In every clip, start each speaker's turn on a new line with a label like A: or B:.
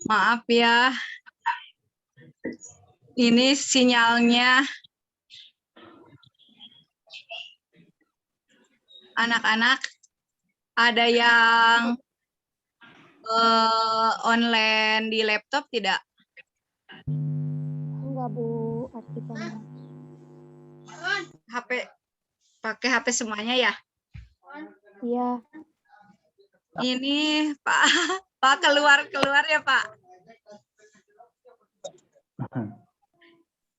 A: Maaf ya, ini sinyalnya anak-anak ada yang online di laptop tidak?
B: Enggak, Bu, aktifnya.
A: HP pakai HP semuanya ya?
B: Iya.
A: Ini Pak, Pak keluar ya Pak.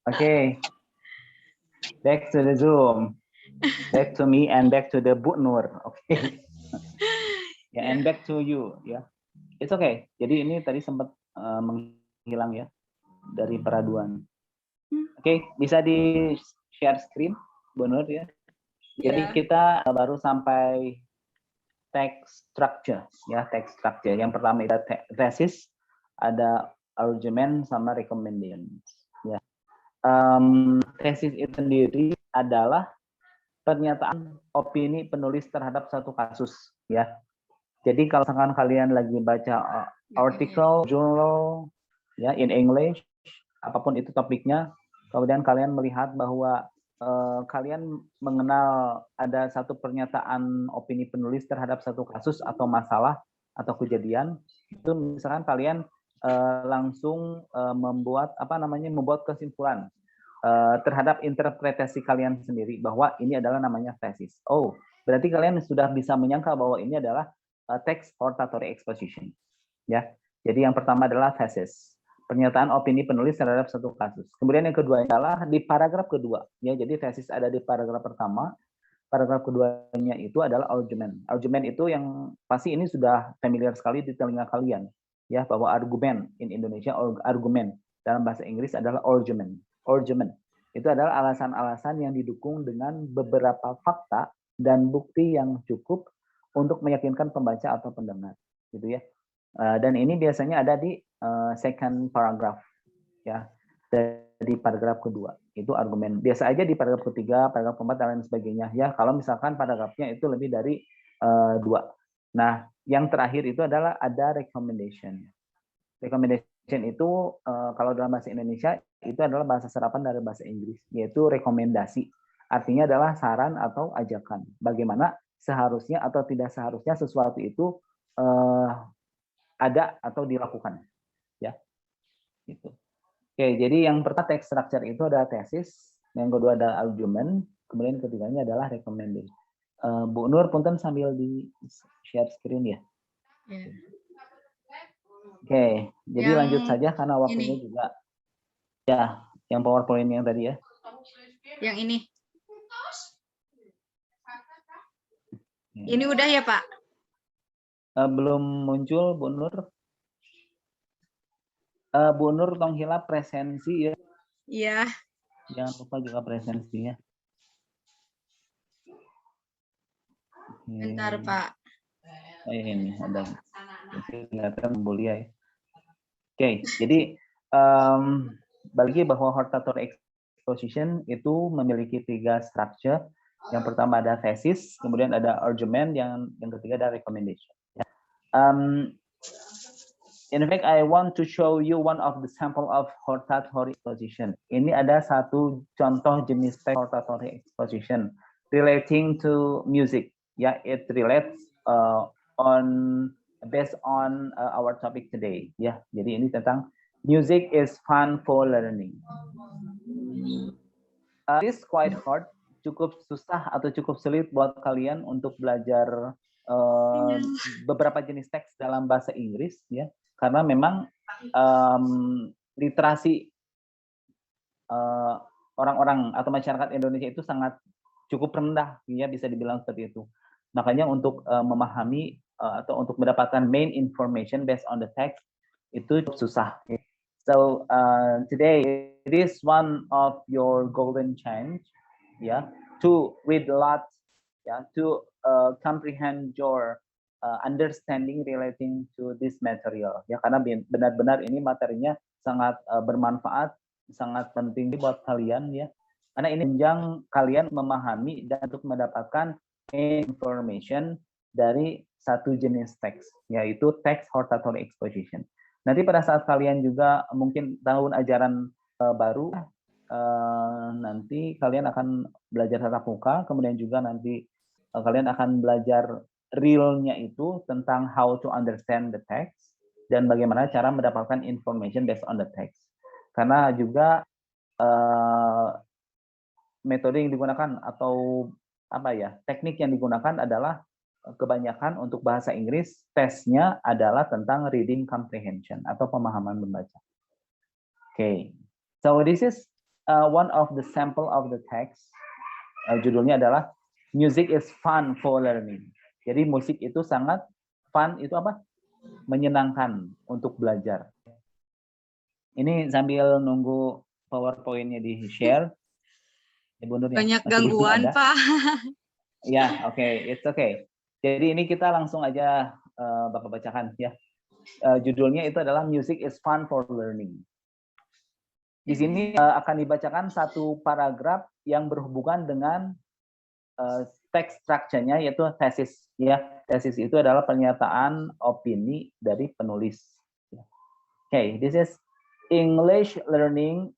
C: Okay, back to the Zoom, back to me and back to the Bu Nur. Okay, yeah, and back to you, ya. Yeah. It's okay. Jadi ini tadi sempat menghilang ya dari peraduan. Oke, bisa di share screen, Bu Nur ya. Jadi kita baru sampai text structure, ya text structure. Yang pertama ada thesis, ada argument sama recommendation. Ya. Tesis itu sendiri adalah pernyataan opini penulis terhadap satu kasus, ya. Jadi kalau misalkan kalian lagi baca artikel, journal, ya in English, apapun itu topiknya, kemudian kalian melihat bahwa kalian mengenal ada satu pernyataan opini penulis terhadap satu kasus atau masalah atau kejadian, itu misalkan kalian langsung membuat kesimpulan terhadap interpretasi kalian sendiri bahwa ini adalah namanya tesis. Oh, berarti kalian sudah bisa menyangka bahwa ini adalah text hortatory exposition. Ya, jadi yang pertama adalah thesis, pernyataan opini penulis terhadap satu kasus. Kemudian yang kedua adalah di paragraf kedua. Ya, jadi tesis ada di paragraf pertama. Paragraf keduanya itu adalah argument. Argument itu yang pasti ini sudah familiar sekali di telinga kalian. Ya, bahwa argumen in Indonesia argumen, dalam bahasa Inggris adalah argument. Argument itu adalah alasan-alasan yang didukung dengan beberapa fakta dan bukti yang cukup untuk meyakinkan pembaca atau pendengar, gitu ya. Dan ini biasanya ada di second paragraph, ya, di paragraf kedua itu argumen. Biasa aja di paragraf ketiga, paragraf keempat dan lain sebagainya, ya. Kalau misalkan paragrafnya itu lebih dari 2. Nah, yang terakhir itu adalah ada recommendation. Recommendation itu kalau dalam bahasa Indonesia itu adalah bahasa serapan dari bahasa Inggris, yaitu rekomendasi. Artinya adalah saran atau ajakan. Bagaimana seharusnya atau tidak seharusnya sesuatu itu ada atau dilakukan, ya. Gitu. Oke, jadi yang pertama text structure itu ada tesis, yang kedua ada argument, kemudian ketiganya adalah recommendation. Bu Nur, punten sambil di share screen ya. Oke, jadi
A: Yang
C: lanjut saja karena waktunya
A: ini.
C: juga. Ya, yang PowerPoint yang tadi ya.
A: Yang ini. Ini udah ya, Pak?
C: Belum muncul, Bu Nur. Bu Nur tong hilap presensi ya.
A: Iya.
C: Jangan lupa juga presensinya.
A: Bentar, Pak.
C: Oh, ini ada. Kelihatan mulia ya. Oke, jadi bagi bahwa hortatory exposition itu memiliki 3 structure. Yang pertama ada thesis, kemudian ada argument, yang ketiga ada recommendation. In fact, I want to show you one of the sample of hortatory exposition. Ini ada satu contoh jenis text hortatory exposition relating to music. Ya, it relates based on our topic today. Ya, jadi ini tentang music is fun for learning. This quite hard, cukup susah atau cukup sulit buat kalian untuk belajar beberapa jenis teks dalam bahasa Inggris, ya, karena memang literasi orang-orang atau masyarakat Indonesia itu sangat cukup rendah, ya, bisa dibilang seperti itu. Makanya untuk memahami atau untuk mendapatkan main information based on the text itu susah. So today it is one of your golden chance, yeah, to read a lot, yeah, to comprehend your understanding relating to this material, ya, karena benar-benar ini materinya sangat bermanfaat sangat penting buat kalian ya. Karena ini menunjang kalian memahami dan untuk mendapatkan information dari satu jenis teks, yaitu text hortatory exposition. Nanti pada saat kalian juga mungkin tahun ajaran baru, nanti kalian akan belajar tatap muka, kemudian juga nanti kalian akan belajar realnya itu tentang how to understand the text dan bagaimana cara mendapatkan information based on the text. Karena juga metode yang digunakan atau apa ya, teknik yang digunakan adalah kebanyakan untuk bahasa Inggris tesnya adalah tentang reading comprehension atau pemahaman membaca. Okay, so this is one of the sample of the text. Judulnya adalah Music is fun for learning. Jadi musik itu sangat fun, itu apa? Menyenangkan untuk belajar. Ini sambil nunggu PowerPoint-nya di-share. Ibu Nur,
A: Banyak gangguan, Pak.
C: Ya, oke, it's okay. Jadi ini kita langsung aja Bapak bacakan ya. Judulnya itu adalah Music is fun for learning. Di sini akan dibacakan satu paragraf yang berhubungan dengan teks structure-nya, yaitu tesis ya. Tesis itu adalah pernyataan opini dari penulis. Okay, this is English learning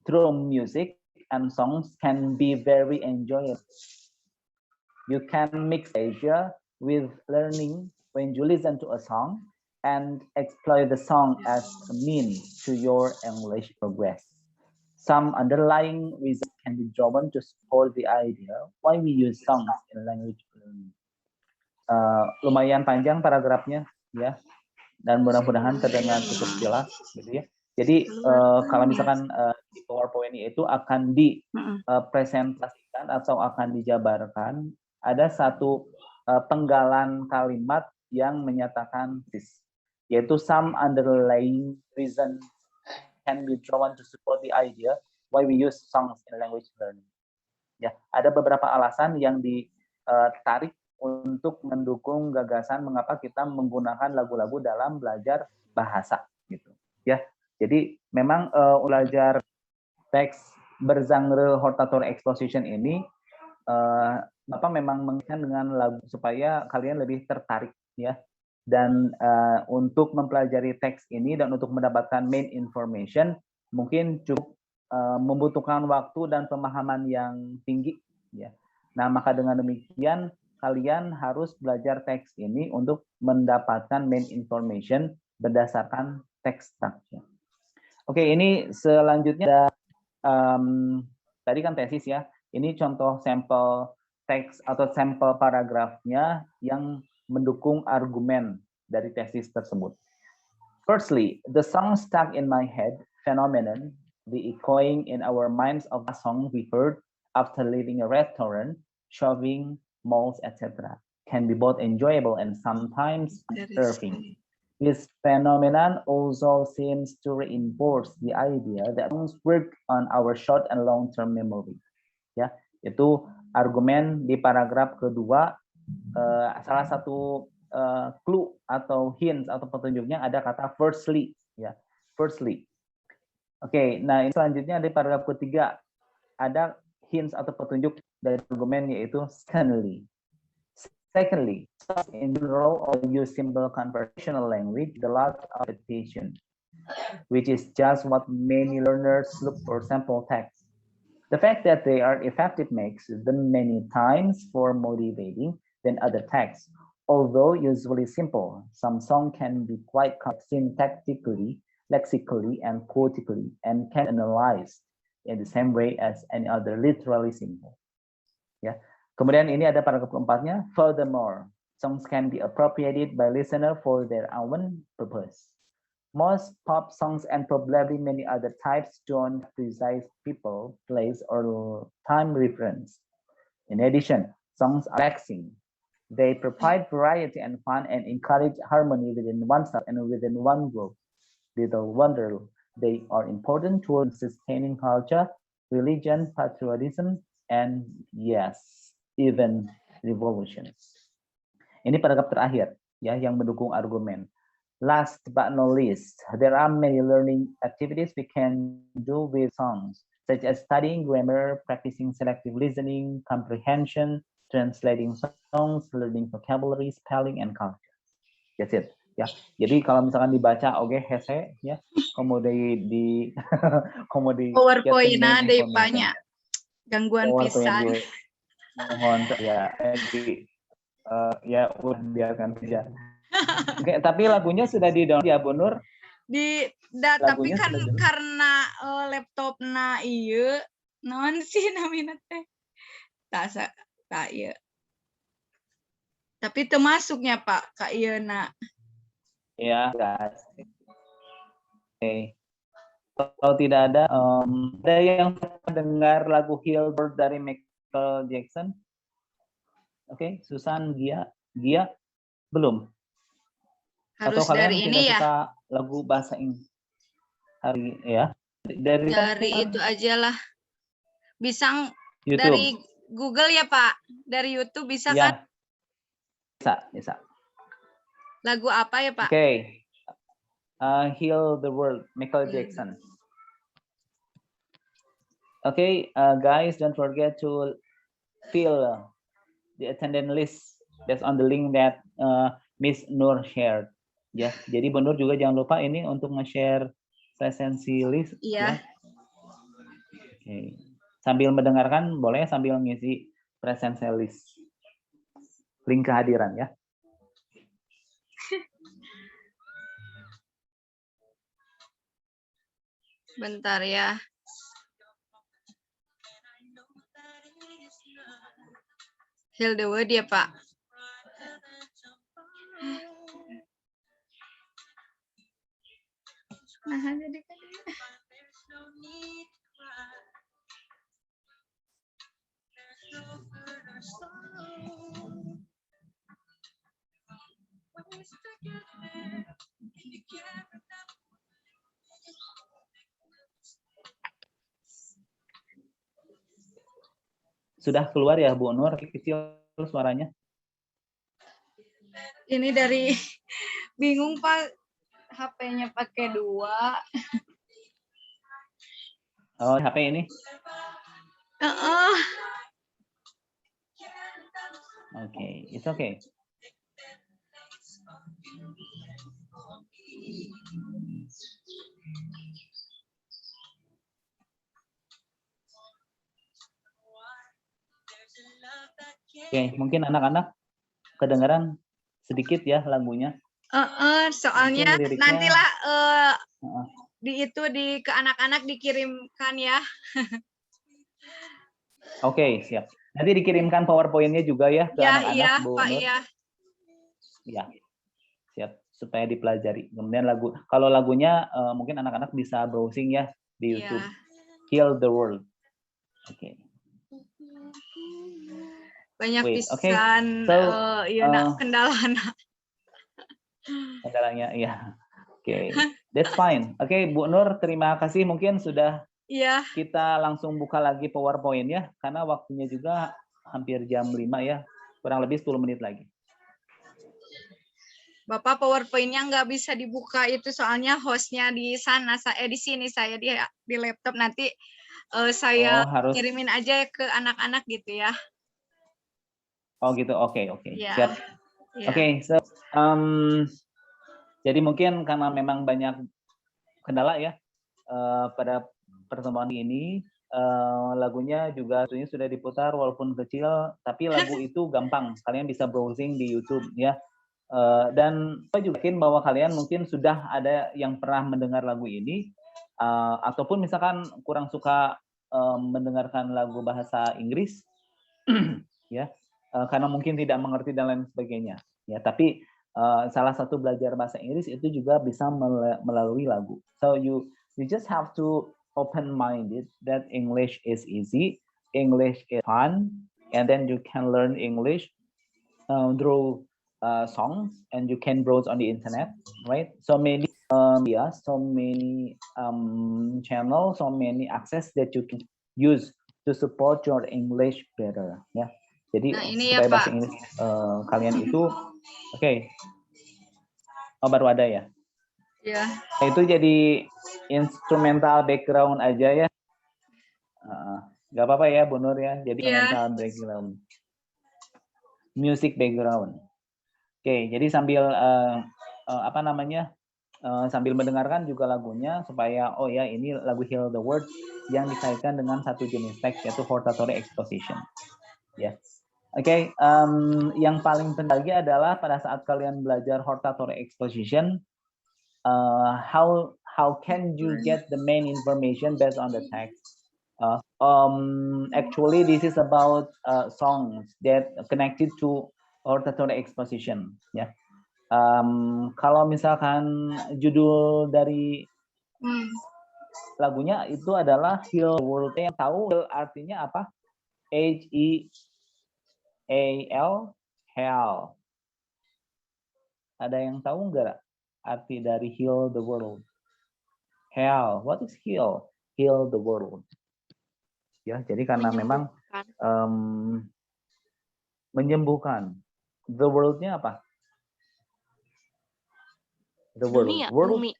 C: through music and songs can be very enjoyable. You can mix Asia with learning when you listen to a song and exploit the song as a means to your English progress. Some underlying reasons can be drawn to support the idea why we use songs in language learning. Lumayan panjang paragrafnya ya, dan mudah-mudahan terdengar cukup jelas gitu ya. Jadi kalau misalkan di PowerPoint itu akan dipresentasikan atau akan dijabarkan, ada satu penggalan kalimat yang menyatakan this, yaitu some underlying reason can be drawn to support the idea why we use songs in language learning. Ya, ada beberapa alasan yang ditarik untuk mendukung gagasan mengapa kita menggunakan lagu-lagu dalam belajar bahasa gitu. Ya. Jadi memang belajar teks berzangre hortatory exposition ini Bapak memang menginginkan dengan lagu supaya kalian lebih tertarik ya. Dan untuk mempelajari teks ini dan untuk mendapatkan main information mungkin cukup membutuhkan waktu dan pemahaman yang tinggi ya. Nah, maka dengan demikian kalian harus belajar teks ini untuk mendapatkan main information berdasarkan teks structure. Oke, ini selanjutnya tadi kan tesis ya. Ini contoh sampel teks atau sampel paragrafnya yang mendukung argumen dari tesis tersebut. Firstly, the song stuck in my head phenomenon, the echoing in our minds of a song we heard after leaving a restaurant, shopping, malls, etc., can be both enjoyable and sometimes unnerving. This phenomenon also seems to reinforce the idea that songs work on our short and long-term memory. Ya, itu argumen di paragraf kedua. Salah satu clue atau hint atau petunjuknya ada kata firstly, ya, firstly. Oke, nah ini selanjutnya di paragraf ketiga ada hint atau petunjuk dari argumen yaitu secondly. Secondly, in general, or use simple conversational language, the lot of repetition, which is just what many learners look for sample text. The fact that they are effective makes them many times more motivating than other texts. Although usually simple, some songs can be quite syntactically, lexically, and poetically, and can analyze in the same way as any other literally simple. Yeah. Kemudian ini ada paragraf keempatnya. Furthermore, songs can be appropriated by listener for their own purpose. Most pop songs and probably many other types don't precise people, place, or time reference. In addition, songs are relaxing. They provide variety and fun and encourage harmony within oneself and within one group. Little wonder they are important towards sustaining culture, religion, patriotism, and yes, even revolution. Ini paragraf terakhir ya yang mendukung argumen. last but not least, there are many learning activities we can do with songs, such as studying grammar, practicing selective listening, comprehension, translating songs, learning vocabulary, spelling, and culture. That's it. Ya, jadi kalau misalkan dibaca, oke, hese, ya, kemudian di kemudian
A: PowerPoint-nya deh banyak gangguan pisan.
C: Mohon ya, ya udah biarkan saja. Oke, tapi lagunya sudah di-download ya, Bu Nur?
A: Tapi kan karena laptopna ieu naon sih namina teh? Tak ieu. Tapi termasuknya Pak ka ieuna.
C: Ya, oke. Kalau tidak ada, ada yang mendengar lagu Heal the World dari Michael Jackson? Oke, Susan, Gia, belum?
A: Harus
C: atau kalian
A: dari
C: tidak
A: ini ya?
C: suka lagu bahasa Inggris? Hari ya. Dari
A: itu aja lah. Bisa
C: YouTube.
A: dari Google ya, Pak? Dari YouTube bisa
C: Ya.
A: kan?
C: Bisa.
A: Lagu apa ya, Pak?
C: Oke. Heal the World, Michael Jackson. Okay, guys, don't forget to fill the attendance list that's on the link that Miss Nur shared. Ya, jadi Bu Nur juga jangan lupa ini untuk nge-share presensi list.
A: Iya.
C: Ya. Oke. Sambil mendengarkan, boleh sambil ngisi presensi list. Link kehadiran ya.
A: Bentar ya. Heal the World ya, Pak. Nah, jadi kan.
C: Sudah keluar ya Bu Nur, kecil suaranya?
A: Ini dari bingung Pak, HP-nya pakai 2.
C: Oh, HP ini? Oke, it's okay. Oke, mungkin anak-anak kedengaran sedikit ya lagunya.
A: Soalnya nantilah di ke anak-anak dikirimkan ya.
C: Oke, siap. Nanti dikirimkan PowerPoint-nya juga ya ke anak-anak, Bu
A: Pak,
C: Nur.
A: iya.
C: Ya, siap, supaya dipelajari. Kemudian kalau lagunya mungkin anak-anak bisa browsing ya di YouTube. Heal the World. Oke.
A: Banyak pisan kendalanya.
C: Kendalanya, ya. Oke, that's fine. Oke, Bu Nur, terima kasih. Mungkin sudah kita langsung buka lagi PowerPoint ya, karena waktunya juga hampir jam 5 ya, kurang lebih 10 menit lagi.
A: Bapak, PowerPoint-nya nggak bisa dibuka itu soalnya hostnya di sana, di sini saya di laptop, nanti saya kirimin aja ke anak-anak gitu ya.
C: Oh gitu, oke.
A: Yeah.
C: Siap. Oke, so jadi mungkin karena memang banyak kendala ya pada pertemuan ini, lagunya juga sudah diputar walaupun kecil, tapi lagu itu gampang, kalian bisa browsing di YouTube ya. Dan saya juga yakin bahwa kalian mungkin sudah ada yang pernah mendengar lagu ini, ataupun misalkan kurang suka mendengarkan lagu bahasa Inggris, ya. Karena mungkin tidak mengerti dan lain sebagainya ya, tapi salah satu belajar bahasa Inggris itu juga bisa melalui lagu. So you just have to open minded that English is easy, English is fun, and then you can learn English through songs, and you can browse on the internet, right? So many so many channels, so many access that you can use to support your English better ya. Jadi supaya bahasa Inggris kalian itu oke. Oh, baru ada ya.
A: Ya.
C: Itu jadi instrumental background aja ya. Nggak apa-apa ya, Bu Nur ya. Jadi instrumental background, music background. Oke, jadi sambil apa namanya? Sambil mendengarkan juga lagunya supaya oh ya ini lagu Heal the World yang dikaitkan dengan satu jenis teks yaitu hortatory exposition. Ya. Oke, yang paling penting lagi adalah pada saat kalian belajar hortatory exposition, how can you get the main information based on the text? Actually, this is about songs that connected to hortatory exposition. Ya, kalau misalkan judul dari lagunya itu adalah Heal the World, yang tahu artinya apa? H-E-A-L, Hell. Ada yang tahu nggak arti dari heal the world? Hell, what is heal? Heal the world. Ya, jadi karena memang menyembuhkan. The world-nya apa? The world.
D: Dunia,
C: world.
D: bumi.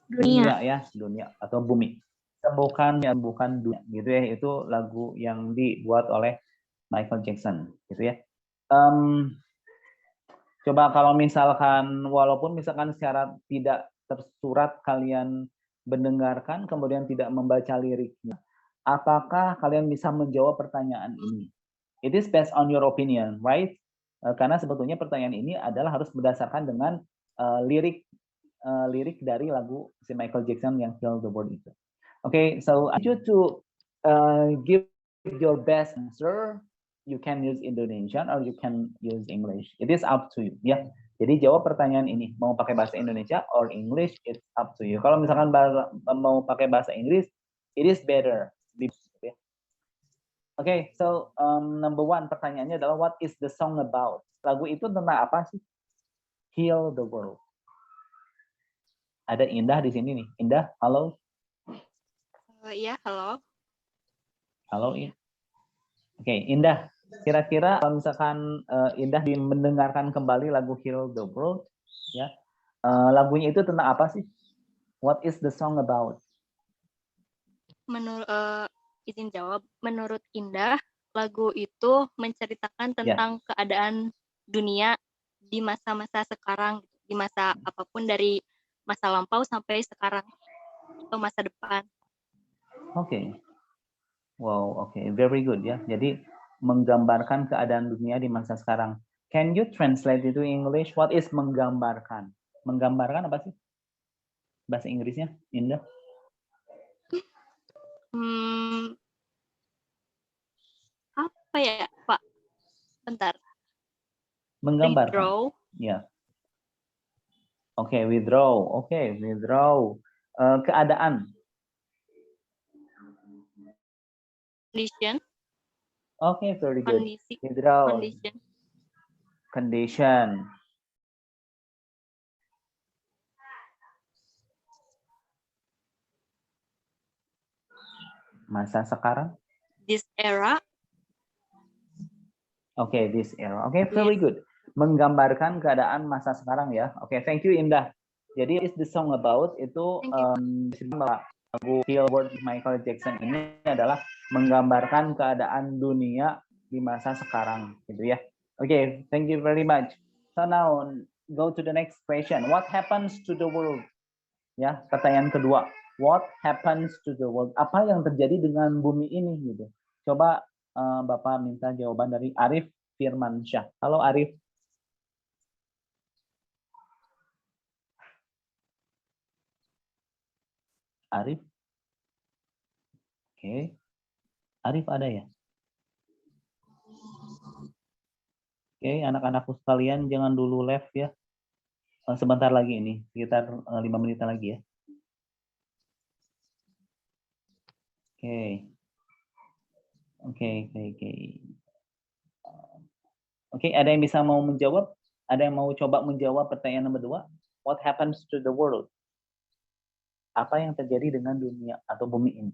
C: Dunia ya, dunia atau bumi. Sembuhkan dunia, gitu ya. Itu lagu yang dibuat oleh Michael Jackson, gitu ya. Coba kalau misalkan, walaupun misalkan secara tidak tersurat kalian mendengarkan, kemudian tidak membaca liriknya, apakah kalian bisa menjawab pertanyaan ini? It is based on your opinion, right? Karena sebetulnya pertanyaan ini adalah harus berdasarkan dengan lirik dari lagu si Michael Jackson yang Heal the World itu. Okay, so I want you to give your best answer. You can use Indonesian or you can use English. It is up to you. Ya, jadi jawab pertanyaan ini. Mau pakai bahasa Indonesia or English, it's up to you. Kalau misalkan mau pakai bahasa Inggris, it is better. Okay, so number one pertanyaannya adalah what is the song about? Lagu itu tentang apa sih? Heal the world. Ada Indah di sini nih. Indah, halo.
D: Iya, halo.
C: Halo, ya. Oke, Indah. Kira-kira kalau misalkan Indah mendengarkan kembali lagu Heal the World, ya, lagunya itu tentang apa sih? What is the song about?
D: Izin jawab, menurut Indah, lagu itu menceritakan tentang keadaan dunia di masa-masa sekarang, di masa apapun dari masa lampau sampai sekarang atau masa depan.
C: Oke. Wow, oke. Very good ya. Jadi menggambarkan keadaan dunia di masa sekarang. Can you translate itu English? What is menggambarkan? Menggambarkan apa sih? Bahasa Inggrisnya, Indah?
D: Apa ya, Pak? Bentar.
C: Menggambarkan.
D: Withdraw.
C: Ya. Oke, withdraw. Oke, withdraw. Keadaan.
D: Condition.
C: Oke, very good.
D: Kondisi.
C: Withdraw.
D: Condition.
C: Condition. Masa sekarang.
D: This era.
C: Oke, this era. Oke, very good. Menggambarkan keadaan masa sekarang ya. Oke, thank you Indah. Jadi is the song about itu lagu Heal the World Michael Jackson ini adalah menggambarkan keadaan dunia di masa sekarang, gitu ya. Oke, thank you very much. So now go to the next question. What happens to the world? Ya, pertanyaan kedua. What happens to the world? Apa yang terjadi dengan bumi ini gitu? Coba Bapak minta jawaban dari Arif Firmansyah. Halo Arif. Arif. Oke. Arif ada ya? Oke, anak-anakku sekalian jangan dulu left ya. Sebentar lagi ini, sekitar 5 menit lagi ya. Oke. Oke, ada yang bisa mau menjawab? Ada yang mau coba menjawab pertanyaan nomor 2? What happens to the world? Apa yang terjadi dengan dunia atau bumi ini?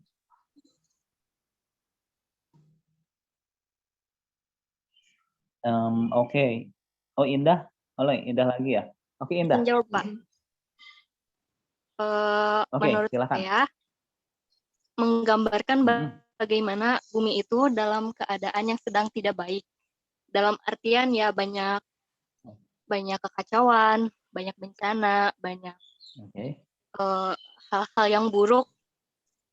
C: Oke. Oh, Indah? Indah lagi ya? Oke, Indah.
D: Menjawab, Pak. menurut
C: silakan.
D: saya menggambarkan bagaimana bumi itu dalam keadaan yang sedang tidak baik. Dalam artian ya banyak kekacauan, banyak bencana, banyak hal-hal yang buruk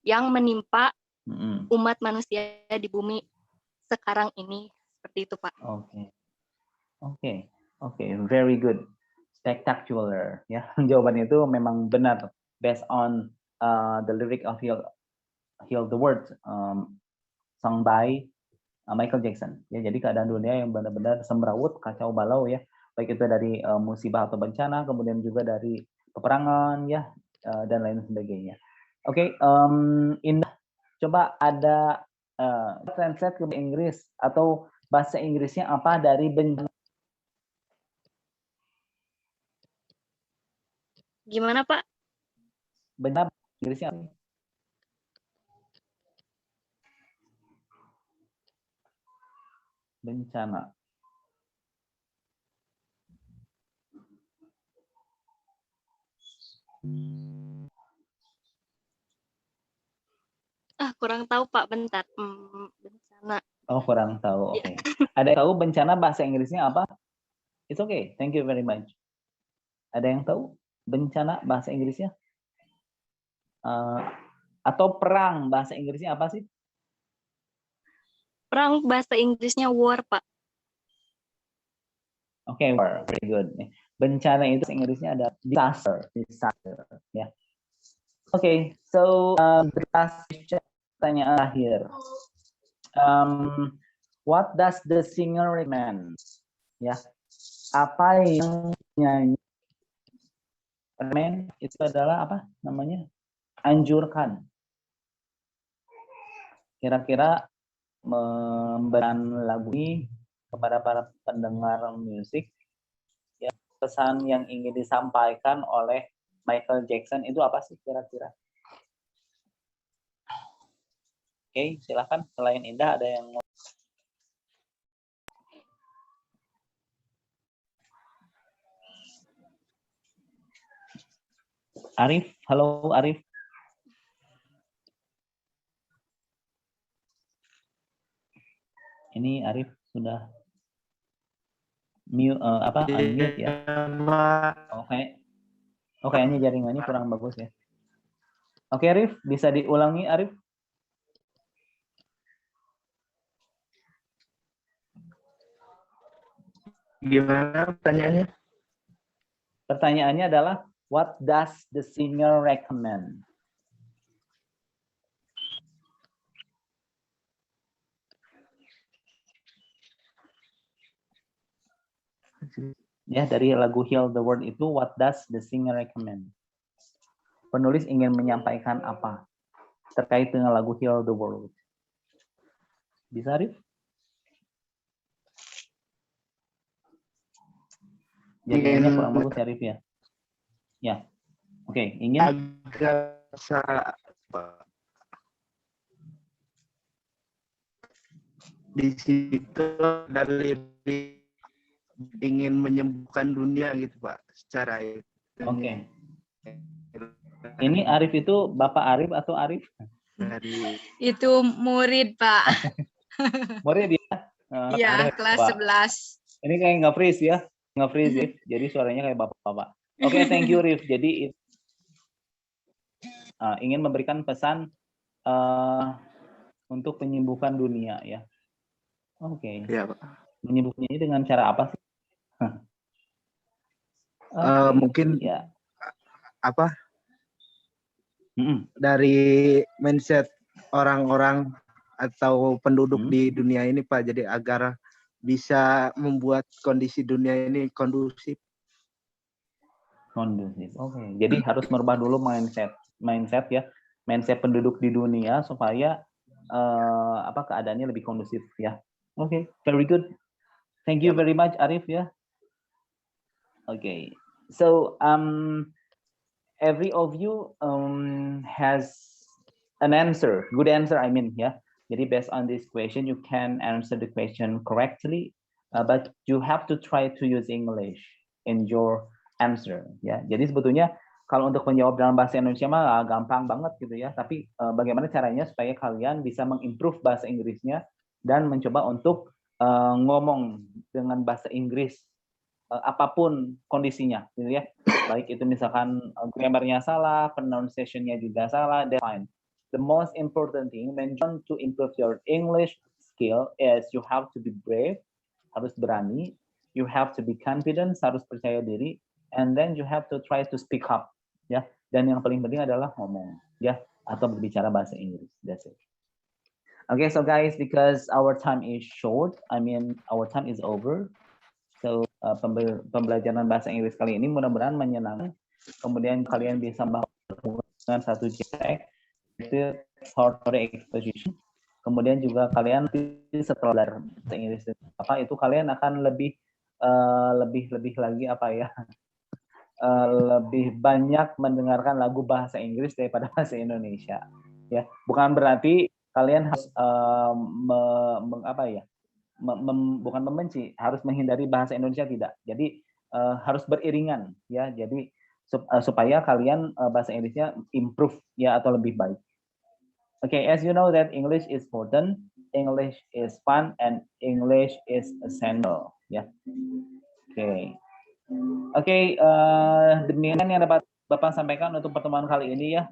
D: yang menimpa umat manusia di bumi sekarang ini. Seperti itu, Pak.
C: Oke, very good, spectacular. Ya, jawaban itu memang benar, based on the lyric of Heal the World, sung by Michael Jackson. Ya, jadi keadaan dunia yang benar-benar semrawut, kacau balau ya, baik itu dari musibah atau bencana, kemudian juga dari peperangan ya, dan lain sebagainya. Oke, Indah, coba ada translate ke Inggris atau bahasa Inggrisnya apa dari bencana?
D: Gimana, Pak?
C: Bencana Inggrisnya apa? Bencana.
D: Kurang tahu, Pak. Bentar. Bencana.
C: Oh, kurang tahu. Oke. Ada yang tahu bencana bahasa Inggrisnya apa? It's okay. Thank you very much. Ada yang tahu bencana bahasa Inggrisnya? Atau perang bahasa Inggrisnya apa sih?
D: Perang bahasa Inggrisnya war, Pak.
C: Oke, war. Very good. Bencana itu bahasa Inggrisnya ada disaster. Ya. Oke, so the last question, pertanyaan terakhir. What does the singer recommend? Ya, apa yang nyanyi? Recommend itu adalah apa namanya? Anjurkan. Kira-kira memberikan lagu ini kepada para pendengar musik, ya, pesan yang ingin disampaikan oleh Michael Jackson itu apa sih kira-kira? Oke, silakan. Selain Indah ada yang mau? Arif, halo Arif. Ini Arif sudah mute unmute ya. Oke. Oh, kayaknya jaringannya kurang bagus ya. Oke, Arif, bisa diulangi Arif?
E: Gimana pertanyaannya?
C: Pertanyaannya adalah what does the singer recommend? Ya, dari lagu Heal the World itu what does the singer recommend? Penulis ingin menyampaikan apa terkait dengan lagu Heal the World? Bisa, Arif? Jaringannya kurang bagus ya, Arif ya? Ya. Oke, ingin
E: agak di situ dari ingin menyembuhkan dunia gitu, Pak, secara itu.
C: Oke. Ini Arif itu Bapak Arif atau Arif?
A: Itu murid, Pak.
C: Murid ya?
A: Iya, kelas 11.
C: Ini kayak nggak freeze ya? Nggak freeze ya? Jadi suaranya kayak Bapak-Bapak. Oke, thank you, Rif. Jadi ingin memberikan pesan untuk menyembuhkan dunia ya. Oke.
E: Iya, Pak.
C: Menyembuhkannya dengan cara apa sih?
E: Mungkin
C: ya.
E: Apa? Dari mindset orang-orang atau penduduk di dunia ini, Pak. Jadi agar bisa membuat kondisi dunia ini kondusif.
C: Oke. Jadi harus merubah dulu mindset ya, mindset penduduk di dunia supaya keadaannya lebih kondusif ya. Oke, very good. Thank you very much, Arif ya. Okay, so every of you has an answer, good answer, I mean ya. Jadi based on this question, you can answer the question correctly, but you have to try to use English in your answer ya. Jadi sebetulnya kalau untuk menjawab dalam bahasa Indonesia mah gampang banget gitu ya. Tapi bagaimana caranya supaya kalian bisa mengimprove bahasa Inggrisnya dan mencoba untuk ngomong dengan bahasa Inggris apapun kondisinya, gitu ya. Baik itu misalkan grammarnya salah, pronunciation-nya juga salah, that's fine. The most important thing when you want to improve your English skill is you have to be brave, harus berani, you have to be confident, harus percaya diri, and then you have to try to speak up, ya. Dan yang paling penting adalah ngomong, ya, atau berbicara bahasa Inggris. That's it. Okay, so guys, because our time is short, I mean our time is over. So pembelajaran bahasa Inggris kali ini mudah-mudahan menyenangkan. Kemudian kalian bisa melakukan satu JX, itu short story exposition. Kemudian juga kalian setelah belajar bahasa Inggris apa itu kalian akan lebih lagi apa ya? Lebih banyak mendengarkan lagu bahasa Inggris daripada bahasa Indonesia. Ya, bukan berarti kalian harus bukan membenci, harus menghindari bahasa Indonesia, tidak. Jadi harus beriringan ya. Jadi supaya kalian bahasa Inggrisnya improve ya atau lebih baik. Okay, as you know that English is important, English is fun, and English is essential. Ya. Oke, demikian yang dapat Bapak sampaikan untuk pertemuan kali ini ya.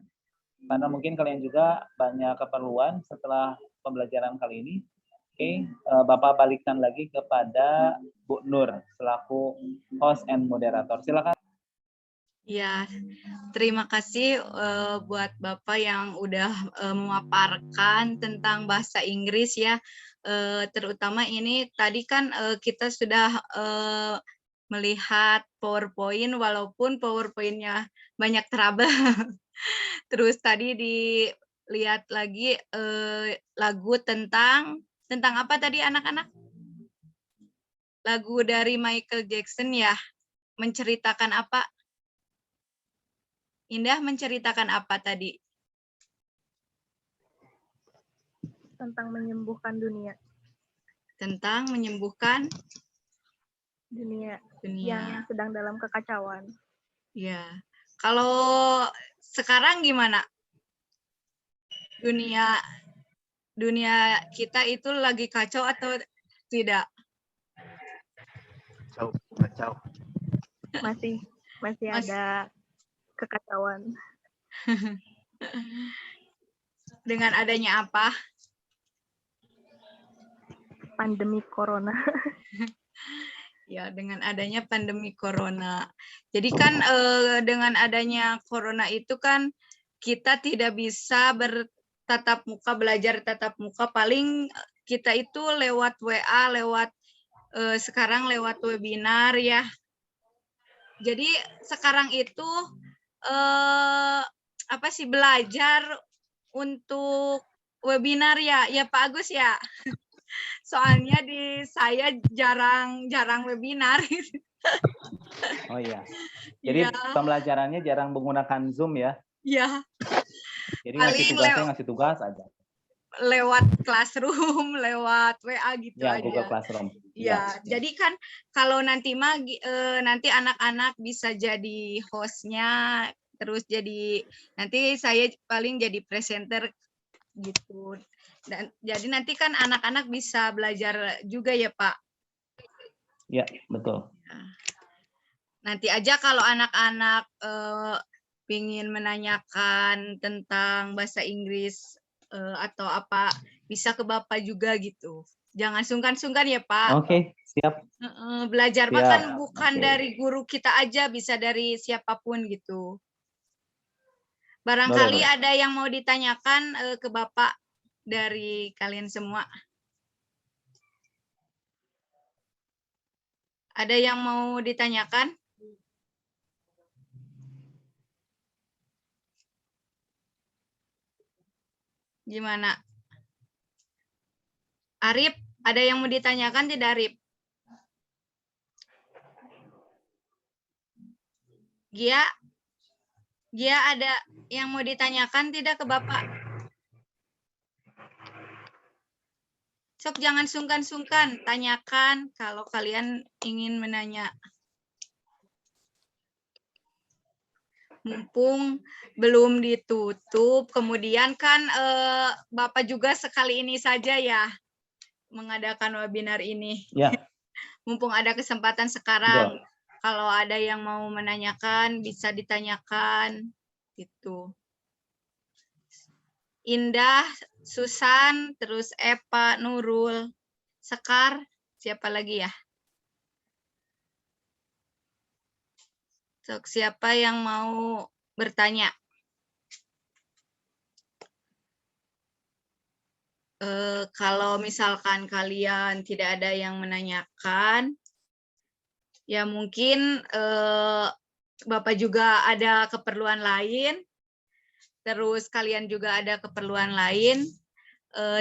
C: Karena mungkin kalian juga banyak keperluan setelah pembelajaran kali ini. Oke, Bapak balikkan lagi kepada Bu Nur selaku host and moderator. Silakan.
A: Ya, terima kasih buat Bapak yang udah memaparkan tentang bahasa Inggris ya. Terutama ini tadi kan kita sudah melihat PowerPoint walaupun PowerPoint-nya banyak trouble. Terus tadi dilihat lagi lagu tentang apa tadi anak-anak? Lagu dari Michael Jackson ya. Menceritakan apa? Indah menceritakan apa tadi?
B: Tentang menyembuhkan dunia.
A: Tentang menyembuhkan
B: Dunia yang sedang dalam kekacauan.
A: Ya. Kalau sekarang gimana? Dunia kita itu lagi kacau atau tidak?
E: Kacau.
B: Masih ada kekacauan.
A: Dengan adanya apa?
B: Pandemi corona.
A: Ya, dengan adanya pandemi corona. Jadi kan dengan adanya corona itu kan kita tidak bisa bertatap muka, belajar tatap muka. Paling kita itu lewat WA, sekarang lewat webinar ya. Jadi sekarang itu belajar untuk webinar ya Pak Agus ya. Soalnya saya jarang webinar.
C: Oh iya. Jadi pembelajarannya jarang menggunakan Zoom ya?
A: Iya.
C: Jadi ngasih tugas aja.
A: Lewat Classroom, lewat WA gitu
C: ya,
A: aja.
C: Google Classroom.
A: Ya, jadi kan kalau nanti nanti anak-anak bisa jadi hostnya, terus nanti saya paling jadi presenter gitu. Dan jadi nanti kan anak-anak bisa belajar juga ya Pak.
C: Ya, betul.
A: Nanti aja kalau anak-anak ingin menanyakan tentang bahasa Inggris atau apa, bisa ke Bapak juga gitu. Jangan sungkan-sungkan ya Pak.
C: Oke, siap.
A: Belajar siap. Kan bukan dari guru kita aja, bisa dari siapapun gitu. Barangkali ada yang mau ditanyakan ke Bapak dari kalian semua. Ada yang mau ditanyakan? Gimana? Arif, ada yang mau ditanyakan tidak Arif? Gia ada yang mau ditanyakan tidak ke Bapak? Sok jangan sungkan-sungkan, tanyakan kalau kalian ingin menanya. mumpung belum ditutup. Kemudian kan Bapak juga sekali ini saja ya mengadakan webinar ini.
C: Ya,
A: Mumpung ada kesempatan sekarang, kalau ada yang mau menanyakan bisa ditanyakan gitu. Indah, Susan, terus Epa, Nurul, Sekar, siapa lagi ya? Siapa yang mau bertanya? Kalau misalkan kalian tidak ada yang menanyakan, ya mungkin Bapak juga ada keperluan lain, terus kalian juga ada keperluan lain.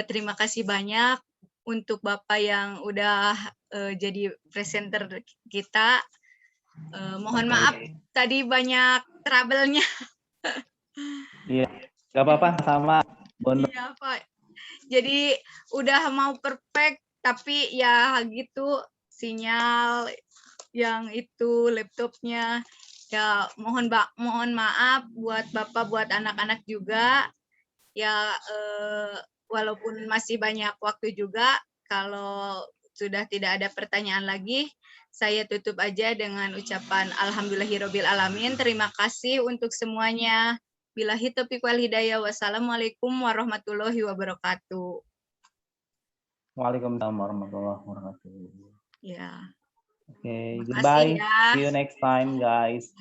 A: Terima kasih banyak untuk Bapak yang udah jadi presenter kita. Mohon maaf tadi banyak trouble-nya.
C: iya, nggak apa-apa sama.
A: Iya Pak. Jadi udah mau perfect tapi ya gitu sinyal yang itu laptopnya ya mohon maaf buat Bapak buat anak-anak juga ya walaupun masih banyak waktu juga kalau sudah tidak ada pertanyaan lagi saya tutup aja dengan ucapan alhamdulillahirabbil alamin. Terima kasih untuk semuanya. Billahi taufiq wal hidayah. Wassalamualaikum warahmatullahi wabarakatuh.
C: Waalaikumsalam warahmatullahi wabarakatuh.
A: Ya.
C: Okay,
A: Terima kasih
C: goodbye.
A: ya.
C: See you next time, guys.